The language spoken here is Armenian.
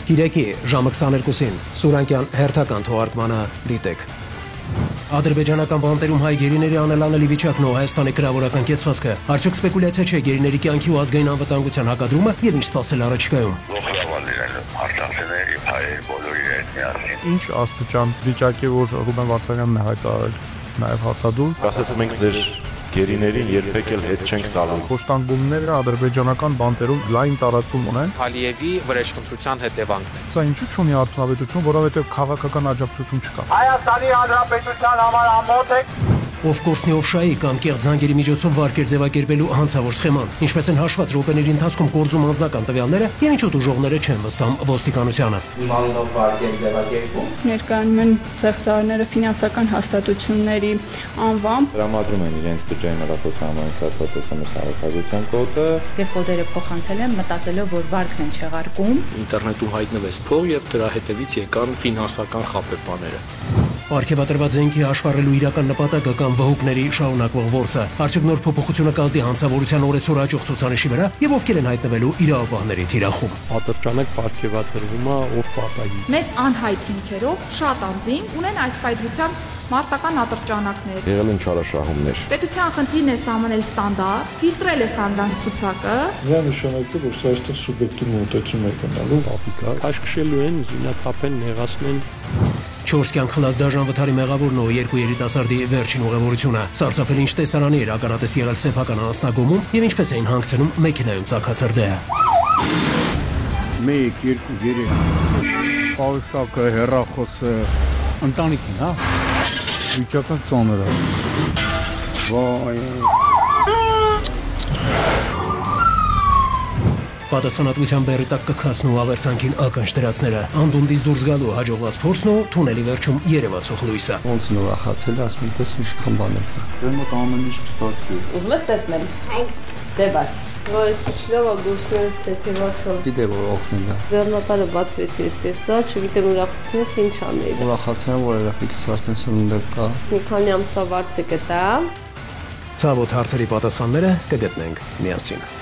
Կիրակի ժամը 22-ին Սուրանկյան հերթական թողարկմանը դիտեք։ Ադրբեջանական բանտերում հայ գերիների անելանելի վիճակն ու Հայաստանի գրավորական կեցվածքը, արդյոք սպեկուլյացիա չէ գերիների կյանքի ու ազգային անվտանգության հակադրումը եւ ինչ սպասել առաջիկայում։ Ինչ աստիճան վիճակի, որ Ռուբեն Վարդանյանն է հայտարարել, նաեւ հացադուլ։ Ասացում ենք ձեր գերիներին երբեք էլ հետ չենք տալու։ Խոշտանգումները ադրբեջանական բանտերում լայն տարածում ունեն։ Ալիևի վրեժխնդրության հետևանքն է։ Սա ինչու՞ չունի արդյունավետություն, որովհետեւ քաղաքական աջակցություն չկա։ Հայաստանի Հանրապետության համար ամոթ է։ Ով կորցնի ով շայի կամ կեղծ զանգերի միջոցով վարկեր ձևակերպելու հանցավոր սխեման, ինչպես են հաշված րոպեների ընթացքում կորզում անձնական տվյալները եւ ինչու ուժողները չեն վստահում ոստիկանությանը։ Իմանալով վարկեր ձևակերպում ներկայանում են զեղծարները ֆինանսական հաստատությունների անվամբ Տրամադրում են իրենց բջջային հեռախոսահամայնքային ՏՍՄ հավաքագրության կոդը։ Ես կոդերը փոխանցել եմ, մտածելով, որ վարկն են չեղարկում։ Ինտերնետում հայտնվեց փող եւ դրա հետևից եկան ֆինանսական խաբեբաները։ Արգելադրված զենքի հաշվառելու իրական նպատակը կամ վհուկների շարունակվող որսը, արդյոք նոր փոփոխությունը կազդի հանցավորության օրեցօր աճող ցուցանիշի վրա եւ ովքեր են հայտնվելու իրավապահների թիրախում։ Ատրճանակ պարգևատրվում է ով պատահի։ Մեզ անհայտ հիմքերով շատ անձին ունեն այս պայթրությամբ մարտական ատրճանակներ։ Եղել են չարաշահումներ։ Պետության խնդիրն է սահմանել ստանդարտ, ֆիլտրել է սանդանց ցուցակը։ Դա նշանակում է, որ սա այստեղ սուբյեկտիվ մոտեցում է գնալու ապիկա։ Քաշքշելու են, զինաթափեն, նեղացնեն։ 4 կյանք խլած դաժան վթարի մեղավորն ու երկու երիտասարդի վերջին ուղևորությունը, սարսափել ինչ տեսարանի էր ականատես եղել սեփական անասնագոմում եւ ինչպես էին հանգցնում մեքենայում ծագած հրդեհը։ 1, 2, 3 Պաուսակը, հեռախոսը, ընտանիքին, հա։ Վիճակը ծանր է։ Վայ։ Պատասխանատվության բեռի տակ կքացն ու ավերսանքին ականջ դրածները, անդունդից դուրս գալու հաջողված փորձն ու թունելի վերջում երևացող լույսը։ Ոնց նորախացել, ասում ես ինչ բաներ կա։ Դե մոտ ամեն ինչ ստացի։ Ուզում ես տեսնել։ Դե բաց։ Ոյս իջլավա գուշներս թեթևացան։ Գիտե որ օգնել է։ Վերնատարը բացվեց ես տեսա, չգիտեմ ուրախացնես ինչ անել։ Ուրախացան, որ երեխեքս արդեն սնունդել կա։ Մի քանի ամսվա վարձ է կտա։ Ցավոտ հարցերի պատասխանները կգտնենք միասին։